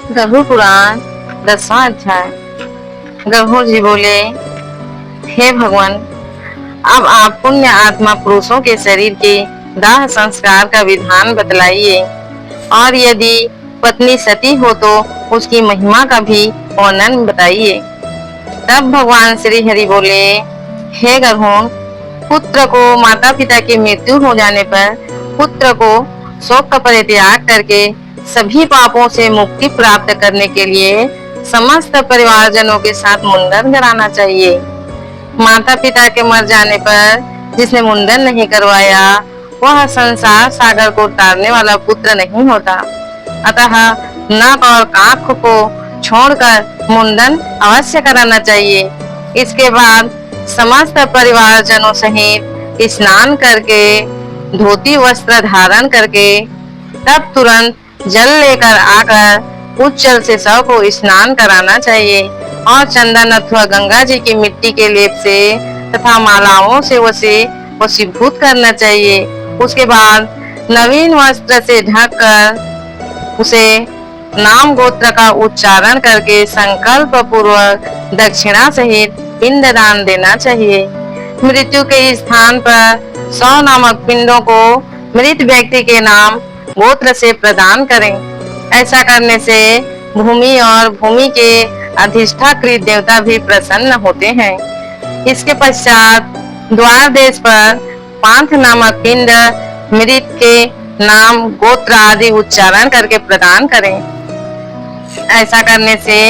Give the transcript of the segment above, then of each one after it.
गरुड़ पुराण 10वां अध्याय। गरुड़ जी बोले, हे भगवान, अब आप पुण्य आत्मा पुरुषों के शरीर के दाह संस्कार का विधान बतलाइए, और यदि पत्नी सती हो तो उसकी महिमा का भी वर्णन बताइए। तब भगवान श्री हरि बोले, हे गरुड़, पुत्र को माता पिता की मृत्यु हो जाने पर पुत्र को शोक का परित्याग करके सभी पापों से मुक्ति प्राप्त करने के लिए समस्त परिवारजनों के साथ मुंडन कराना चाहिए। माता पिता के मर जाने पर जिसने मुंडन नहीं करवाया वह संसार सागर को तारने वाला पुत्र नहीं होता। अतः नाक और काख को छोड़कर मुंडन अवश्य कराना चाहिए। इसके बाद समस्त परिवारजनों सहित स्नान करके धोती वस्त्र धारण करके तब तुरंत जल लेकर आकर उस जल से शव को स्नान कराना चाहिए और चंदन अथवा गंगा जी की मिट्टी के लेप से तथा मालाओं से उसे वशीभूत करना चाहिए। उसके बाद नवीन वस्त्र से ढककर उसे नाम गोत्र का उच्चारण करके संकल्प पूर्वक दक्षिणा सहित पिंड दान देना चाहिए। मृत्यु के स्थान पर 100 नामक पिंडों को मृत व्यक्ति के नाम गोत्र से प्रदान करें। ऐसा करने से भूमि और भूमि के अधिष्ठाकृत देवता भी प्रसन्न होते हैं। इसके पश्चात द्वार देश पर 5 नामक पिंड मृत के नाम गोत्र आदि उच्चारण करके प्रदान करें। ऐसा करने से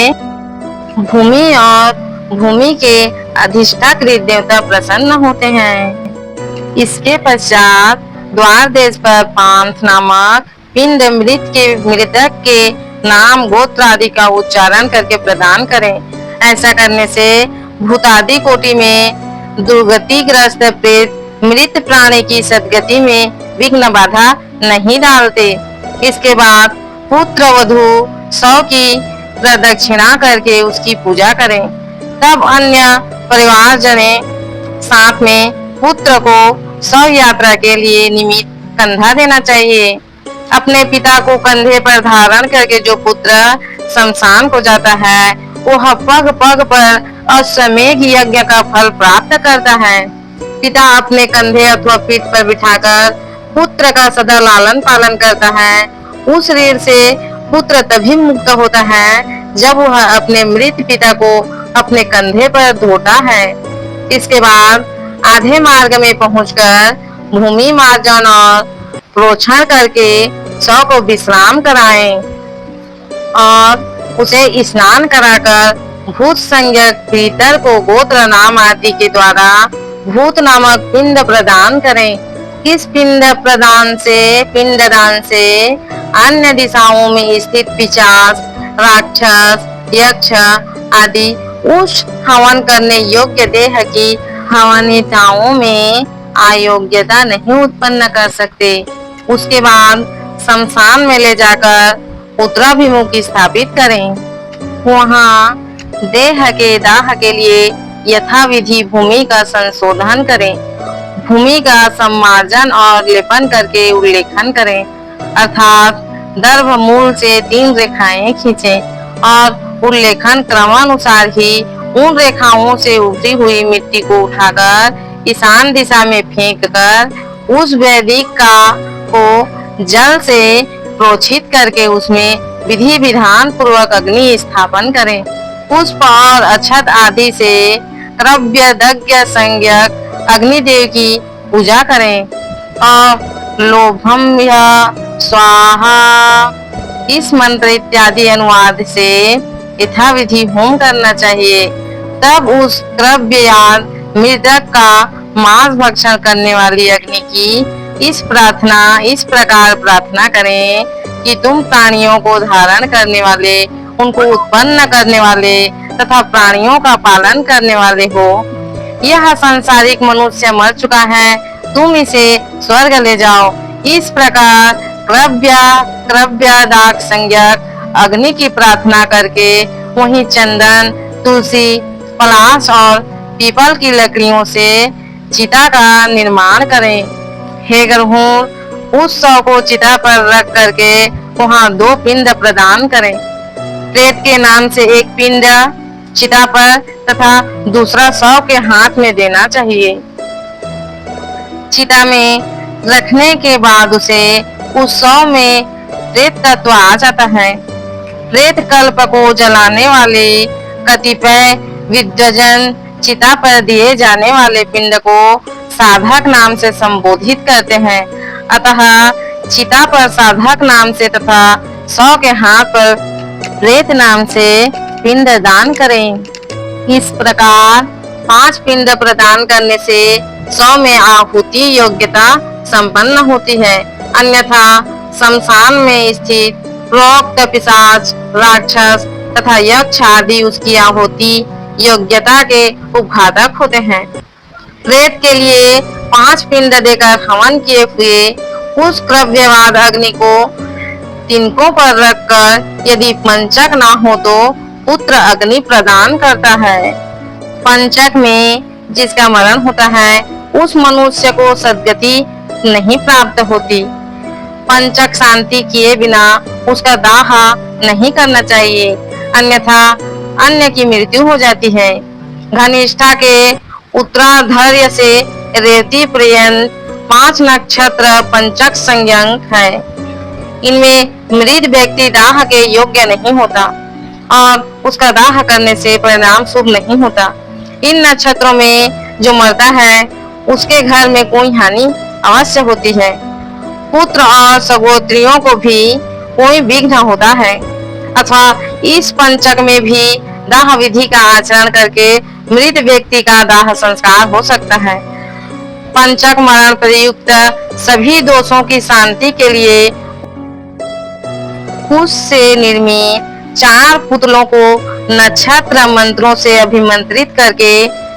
भूमि और भूमि के अधिष्ठाकृत देवता प्रसन्न होते हैं। इसके पश्चात द्वार देश पर 5 नामक पिंड मृतक के नाम गोत्र आदि का उच्चारण करके प्रदान करें। ऐसा करने से भूतादि कोटि में दुर्गतिग्रस्त प्रेत मृत प्राणी की सद्गति में विघ्न बाधा नहीं डालते। इसके बाद पुत्र वधू 100 की प्रदक्षिणा करके उसकी पूजा करें। तब अन्य परिवार जने साथ में पुत्र को शव यात्रा के लिए निमित्त कंधा देना चाहिए। अपने पिता को कंधे पर धारण करके जो पुत्र शमशान को जाता है वह पग पग पर अश्वमेध यज्ञ का फल प्राप्त करता है। पिता अपने कंधे अथवा पीठ पर बिठाकर पुत्र का सदा लालन पालन करता है। उस शरीर से पुत्र तभी मुक्त होता है जब वह अपने मृत पिता को अपने कंधे पर धोता है। इसके बाद आधे मार्ग में पहुंचकर भूमि मार्जन और प्रोक्षण करके शव को विश्राम कराएं और उसे स्नान कराकर भूत संज्ञक भीतर को गोत्र नाम आदि के द्वारा भूत नामक पिंड प्रदान करें। इस पिंडदान से अन्य दिशाओं में स्थित पिशाच, राक्षस, यक्ष आदि उस हवन करने योग्य देह की हवनिताओं में अयोग्यता नहीं उत्पन्न कर सकते। उसके बाद शमशान में ले जाकर उत्तराभिमुख स्थापित करें। वहाँ देह के दाह के लिए यथाविधि भूमि का संशोधन करें। भूमि का सम्मार्जन और लेपन करके उल्लेखन करें, अर्थात दर्भ मूल से 3 रेखाएं खींचें और उल्लेखन क्रमानुसार ही उन रेखाओं से उभरी हुई मिट्टी को उठाकर ईशान दिशा में फेंककर उस वैदिक का को जल से प्रोक्षित करके उसमें विधि विधान पूर्वक अग्नि स्थापन करें। पुष्प और अक्षत आदि से क्रव्य दग्य संज्ञक अग्निदेव की पूजा करें और लोभम या स्वाहा इस मंत्र इत्यादि अनुवाद से यथाविधि होम करना चाहिए। तब उस क्रव्ययान मृतक का मांस भक्षण करने वाली अग्नि की इस प्रकार प्रार्थना करें कि तुम प्राणियों को धारण करने वाले, उनको उत्पन्न करने वाले तथा प्राणियों का पालन करने वाले हो। यह सांसारिक मनुष्य मर चुका है, तुम इसे स्वर्ग ले जाओ। इस प्रकार क्रव्यदाक संज्ञक अग्नि की प्रार्थना करके वहीं चंदन, तुलसी, पलाश और पीपल की लकड़ियों से चिता का निर्माण करें। हे गरुड़, उस शव को चिता पर रख करके वहां 2 पिंड प्रदान करें। प्रेत के नाम से एक पिंड चिता पर तथा दूसरा शव के हाथ में देना चाहिए। चिता में रखने के बाद उसे उस शव में प्रेत तत्व आ जाता है। प्रेत कल्प को जलाने वाले कतिपय विद्वजन चिता पर दिए जाने वाले पिंड को साधक नाम से संबोधित करते हैं। अतः चिता पर साधक नाम से तथा शव के हाथ पर प्रेत नाम से पिंड दान करें। इस प्रकार 5 पिंड प्रदान करने से शव में आहुति योग्यता संपन्न होती है। अन्यथा शमशान में स्थित प्रोक्त पिशाच, राक्षस तथा यक्ष आदि उसकी आहुति योग्यता के उपघातक होते हैं। प्रेत के लिए 5 पिंड देकर हवन किए हुए उस क्रव्यवाद अग्नि को तिनकों पर रखकर यदि पंचक ना हो तो पुत्र अग्नि प्रदान करता है। पंचक में जिसका मरण होता है उस मनुष्य को सद्गति नहीं प्राप्त होती। पंचक शांति किए बिना उसका दाह नहीं करना चाहिए, अन्यथा अन्य की मृत्यु हो जाती है। घनिष्ठा के उत्तरार्ध से रेवती पर्यंत 5 नक्षत्र पंचक संज्ञक है। इनमें मृत व्यक्ति दाह के योग्य नहीं होता और उसका दाह करने से परिणाम शुभ नहीं होता। इन नक्षत्रों में जो मरता है उसके घर में कोई हानि अवश्य होती है। पुत्र और सगोत्रियों को भी कोई विघ्न होता है। अथवा इस पंचक में भी दाह विधि का आचरण करके मृत व्यक्ति का दाह संस्कार हो सकता है। पंचक मरण प्रयुक्त सभी दोषों की शांति के लिए कुश से निर्मित 4 पुतलों को नक्षत्र मंत्रों से अभिमंत्रित करके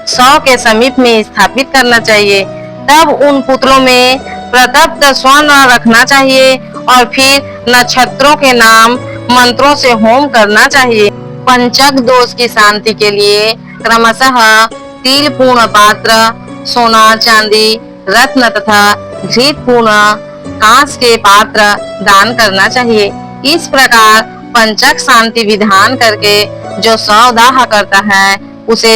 शव के समीप में स्थापित करना चाहिए। तब उन पुतलों में प्रतप्त स्वर्ण रखना चाहिए और फिर नक्षत्रों के नाम मंत्रों से होम करना चाहिए। पंचक दोष की शांति के लिए क्रमशः तिल पूर्ण पात्र, सोना, चांदी, रत्न तथा घृत पूर्ण कांच के पात्र दान करना चाहिए। इस प्रकार पंचक शांति विधान करके जो शव दाह करता है उसे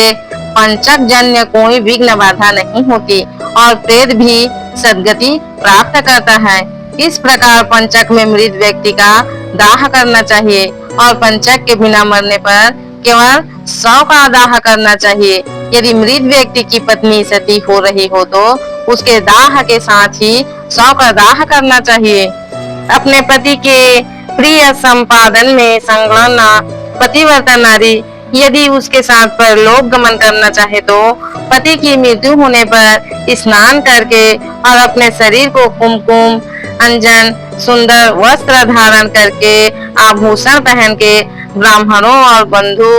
पंचक जन्य कोई विघ्न बाधा नहीं होती और प्रेत भी सद्गति प्राप्त करता है। इस प्रकार पंचक में मृत व्यक्ति का दाह करना चाहिए और पंचक के बिना मरने पर केवल शव का दाह करना चाहिए। यदि मृत व्यक्ति की पत्नी सती हो रही हो तो उसके दाह के साथ ही शव का दाह करना चाहिए। अपने पति के प्रिय संपादन में संलग्न पतिव्रता नारी यदि उसके साथ परलोक गमन करना चाहे तो पति की मृत्यु होने पर स्नान करके और अपने शरीर को कुमकुम, अंजन, सुंदर वस्त्र धारण करके, आभूषण पहन के ब्राह्मणों और बंधु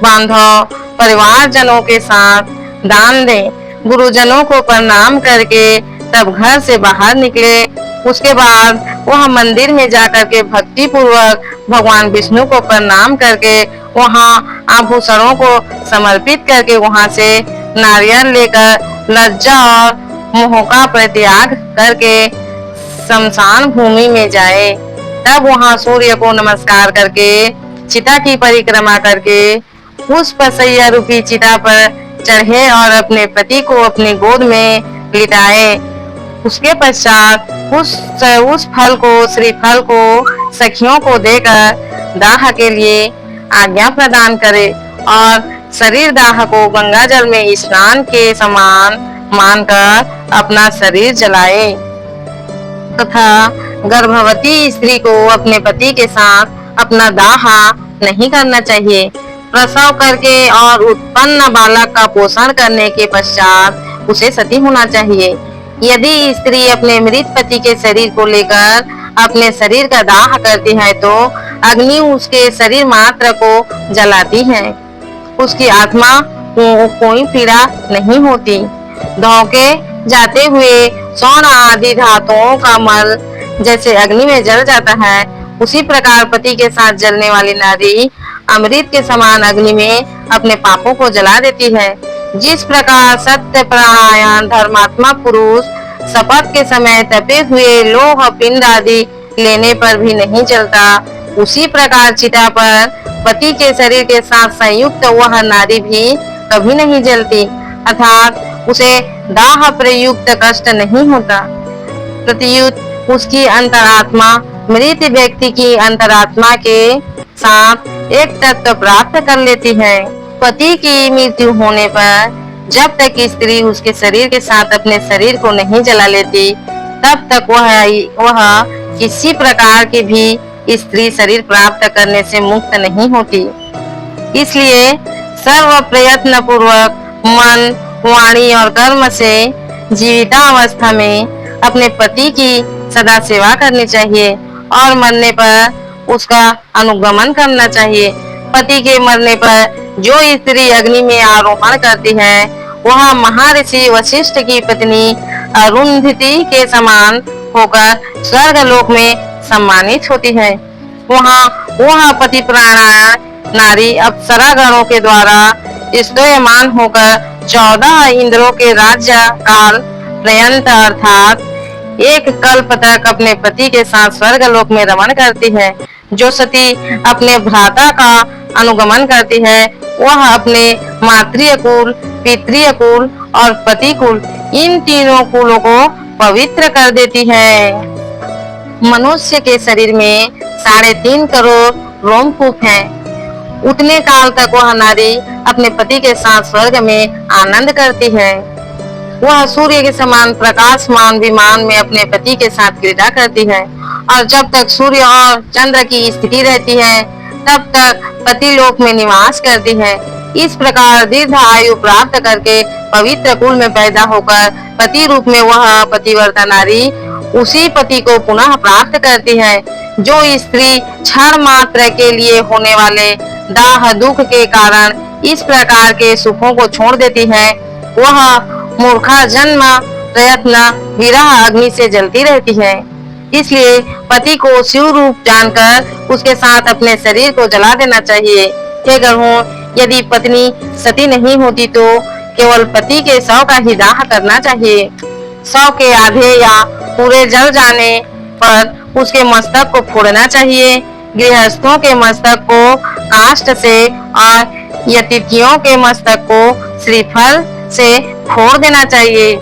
बांधव परिवार जनों के साथ दान दें। गुरुजनों को प्रणाम करके तब घर से बाहर निकले। उसके बाद वह मंदिर में जाकर के भक्ति पूर्वक भगवान विष्णु को प्रणाम करके वहाँ आभूषणों को समर्पित करके वहाँ से नारियल लेकर लज्जा और मोह का परित्याग करके शमशान भूमि में जाए। तब वहाँ सूर्य को नमस्कार करके चिता की परिक्रमा करके पुष्प सैया रूपी चिता पर चढ़े और अपने पति को अपनी गोद में लिटाए। उसके पश्चात उस फल को, श्रीफल को सखियों को देकर दाह के लिए आज्ञा प्रदान करे और शरीर दाह को गंगा जल में स्नान के समान मानकर अपना शरीर जलाए तथा गर्भवती स्त्री को अपने पति के साथ अपना दाह नहीं करना चाहिए। प्रसव करके और उत्पन्न बालक का पोषण करने के पश्चात उसे सती होना चाहिए। यदि स्त्री अपने मृत पति के शरीर को लेकर अपने शरीर का दाह करती है तो अग्नि उसके शरीर मात्र को जलाती है। उसकी आत्मा को कोई पीड़ा नहीं होती। धोखे जाते हुए स्वर्ण आदि धातुओं का मल जैसे अग्नि में जल जाता है, उसी प्रकार पति के साथ जलने वाली नारी अमृत के समान अग्नि में अपने पापों को जला देती है। जिस प्रकार सत्य परायण धर्मात्मा पुरुष शपथ के समय तपे हुए लोह पिंड आदि लेने पर भी नहीं जलता, उसी प्रकार चिता पर पति के शरीर के साथ संयुक्त वह नारी भी कभी नहीं जलती, अर्थात उसे दाह प्रयुक्त कष्ट नहीं होता। प्रत्युत उसकी अंतरात्मा मृत व्यक्ति की अंतरात्मा के साथ एक तत्व प्राप्त कर लेती है। पति की मृत्यु होने पर जब तक स्त्री उसके शरीर के साथ अपने शरीर को नहीं जला लेती, तब तक वह किसी प्रकार की भी स्त्री शरीर प्राप्त करने से मुक्त नहीं होती। इसलिए सर्व प्रयत्न पूर्वक मन, वाणी और कर्म से जीवितावस्था में अपने पति की सदा सेवा करनी चाहिए और मरने पर उसका अनुगमन करना चाहिए। पति के मरने पर जो स्त्री अग्नि में आरोहण करती है, वह महर्षि वशिष्ठ की पत्नी अरुंधति के समान होकर स्वर्गलोक में सम्मानित होती है। वह पति प्राणायाम नारी अप्सरा गणों के द्वारा स्तूयमान होकर 14 इंद्रों के राज्य काल पर्यंत अर्थात एक कल्प तक अपने पति के साथ स्वर्गलोक में रमण करती है। जो सती अपने भ्राता का अनुगमन करती है, वह अपने मातृय कुल, पितृय कुल और पति कुल, इन तीनों कुलों को पवित्र कर देती है। मनुष्य के शरीर में 3.5 करोड़ रोमकूप हैं। उतने काल तक वह नारी अपने पति के साथ स्वर्ग में आनंद करती है। वह सूर्य के समान प्रकाशमान विमान में अपने पति के साथ क्रीड़ा करती है और जब तक सूर्य और चंद्र की स्थिति रहती है, तब तक पति लोक में निवास करती है। इस प्रकार दीर्घ आयु प्राप्त करके पवित्र कुल में पैदा होकर पति रूप में वह पतिव्रता नारी उसी पति को पुनः प्राप्त करती है। जो स्त्री क्षण मात्र के लिए होने वाले दाह दुख के कारण इस प्रकार के सुखों को छोड़ देती है, वह मूर्खा जन्म प्रयत्न विरह अग्नि से जलती रहती है। इसलिए पति को शिव रूप जानकर उसके साथ अपने शरीर को जला देना चाहिए। हे गणों, यदि पत्नी सती नहीं होती तो केवल पति के शव का ही दाह करना चाहिए। शव के आधे या पूरे जल जाने पर उसके मस्तक को फोड़ना चाहिए। गृहस्थों के मस्तक को काष्ठ से और यतिथियों के मस्तक को श्रीफल से फोड़ देना चाहिए।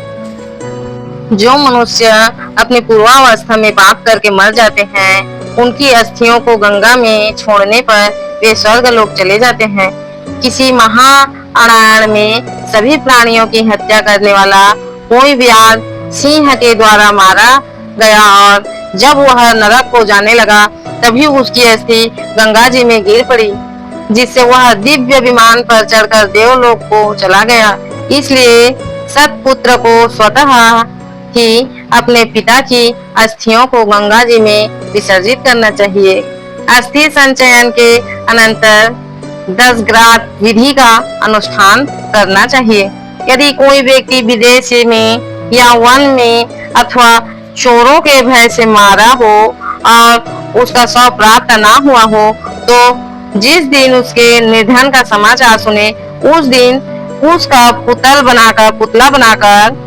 जो मनुष्य अपनी पूर्वावस्था में पाप करके मर जाते हैं, उनकी अस्थियों को गंगा में छोड़ने पर वे स्वर्गलोक चले जाते हैं। किसी महाअरण्य में सभी प्राणियों की हत्या करने वाला कोई व्याध सिंह के द्वारा मारा गया और जब वह नरक को जाने लगा, तभी उसकी अस्थि गंगा जी में गिर पड़ी, जिससे वह दिव्य विमान पर चढ़कर देवलोक को चला गया। इसलिए सतपुत्र को स्वतः ही अपने पिता की अस्थियों को गंगा जी में विसर्जित करना चाहिए। अस्थि संचयन के अनंतर 10 ग्रात विधि का अनुष्ठान करना चाहिए। यदि कोई व्यक्ति विदेश में या वन में अथवा चोरों के भय से मारा हो और उसका शव प्राप्त ना हुआ हो, तो जिस दिन उसके निधन का समाचार सुने, उस दिन उसका पुतला बनाकर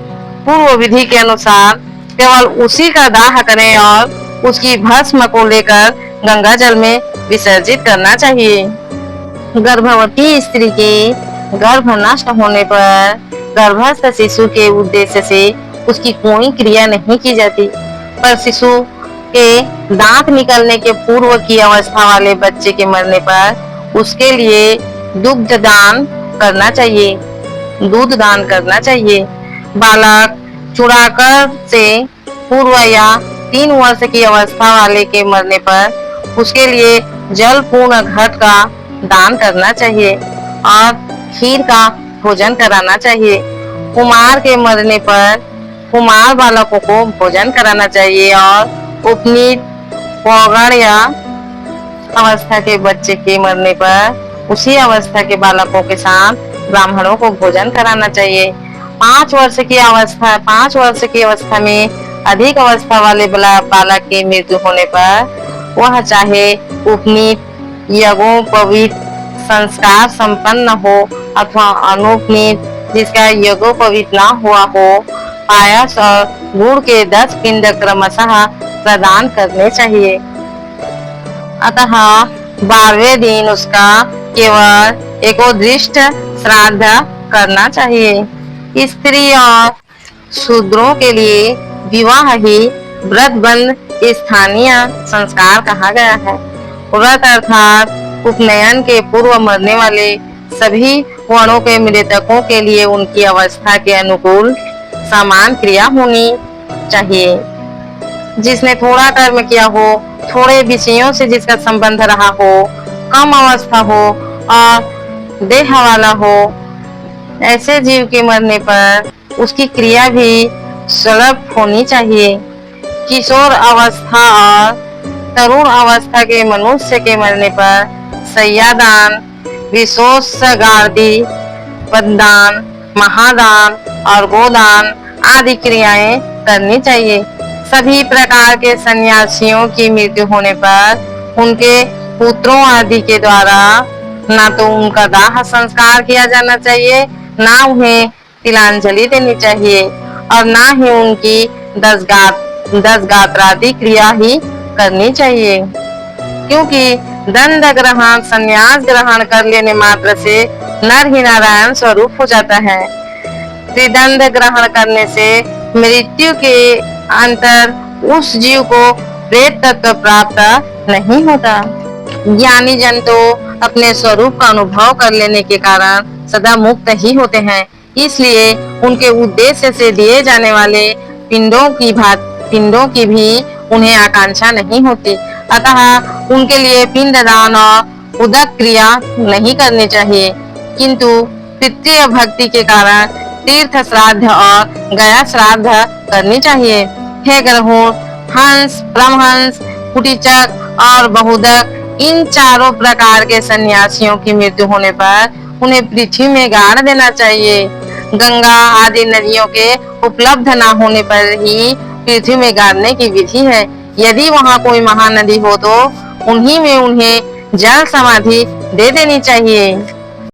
पूर्व विधि के अनुसार केवल उसी का दाह करें और उसकी भस्म को लेकर गंगा जल में विसर्जित करना चाहिए। गर्भवती स्त्री के गर्भ नष्ट होने पर गर्भस्थ शिशु के उद्देश्य से उसकी कोई क्रिया नहीं की जाती, पर शिशु के दांत निकलने के पूर्व की अवस्था वाले बच्चे के मरने पर उसके लिए दूध दान करना चाहिए। बालक चूड़ाकर से पूर्व या 3 वर्ष की अवस्था वाले के मरने पर उसके लिए जल पूर्ण घट का दान करना चाहिए और खीर का भोजन कराना चाहिए। कुमार के मरने पर कुमार बालकों को भोजन कराना चाहिए और उपनीत पौगण या अवस्था के बच्चे के मरने पर उसी अवस्था के बालकों के साथ ब्राह्मणों को भोजन कराना चाहिए। 5 वर्ष की अवस्था में अधिक अवस्था वाले बालक की मृत्यु होने पर वह चाहे उपनीत यज्ञोपवीत संस्कार संपन्न हो अथवा अनुपनीत जिसका यज्ञोपवीत न हुआ हो, पायस और गुड़ के 10 पिंड क्रमशः प्रदान करने चाहिए। अतः 12वें दिन उसका केवल एकोदृष्ट श्राद्ध करना चाहिए। स्त्री और शूद्रों के लिए विवाह ही व्रत बंध स्थानीय संस्कार कहा गया है। व्रत अर्थात उपनयन के पूर्व मरने वाले सभी वर्णों के मृतकों के लिए उनकी अवस्था के अनुकूल समान क्रिया होनी चाहिए। जिसने थोड़ा कर्म किया हो, थोड़े विषयों से जिसका संबंध रहा हो, कम अवस्था हो और देह वाला हो, ऐसे जीव के मरने पर उसकी क्रिया भी सुलभ होनी चाहिए। किशोर अवस्था और तरुण अवस्था के मनुष्य के मरने पर शय्यादान, विशोषगादी, पददान, महादान और गोदान आदि क्रियाएं करनी चाहिए। सभी प्रकार के सन्यासियों की मृत्यु होने पर उनके पुत्रों आदि के द्वारा ना तो उनका दाह संस्कार किया जाना चाहिए, ना उन्हें तिलांजलि देनी चाहिए और ना ही उनकी दस गात्रादि क्रिया ही करनी चाहिए, क्योंकि दंड ग्रहण संन्यास ग्रहण कर लेने मात्र से नर ही नारायण स्वरूप हो जाता है। त्रिदंड ग्रहण करने से मृत्यु के अंतर उस जीव को प्रेत तत्व प्राप्त नहीं होता। ज्ञानी जन तो अपने स्वरूप का अनुभव कर लेने के कारण सदा मुक्त ही होते हैं, इसलिए उनके उद्देश्य से दिए जाने वाले पिंडों की भी उन्हें आकांक्षा नहीं होती। अतः उनके लिए पिंड दान और उदक क्रिया नहीं करनी चाहिए, किंतु पितृ भक्ति के कारण तीर्थ श्राद्ध और गया श्राद्ध करनी चाहिए। हे ग्रहों, हंस, ब्रह्महंस, कुटीचक और बहुदक, इन चारों प्रकार के सन्यासियों की मृत्यु होने पर उन्हें पृथ्वी में गाड़ देना चाहिए। गंगा आदि नदियों के उपलब्ध न होने पर ही पृथ्वी में गाड़ने की विधि है। यदि वहाँ कोई महानदी हो तो उन्हीं में उन्हें जल समाधि दे देनी चाहिए।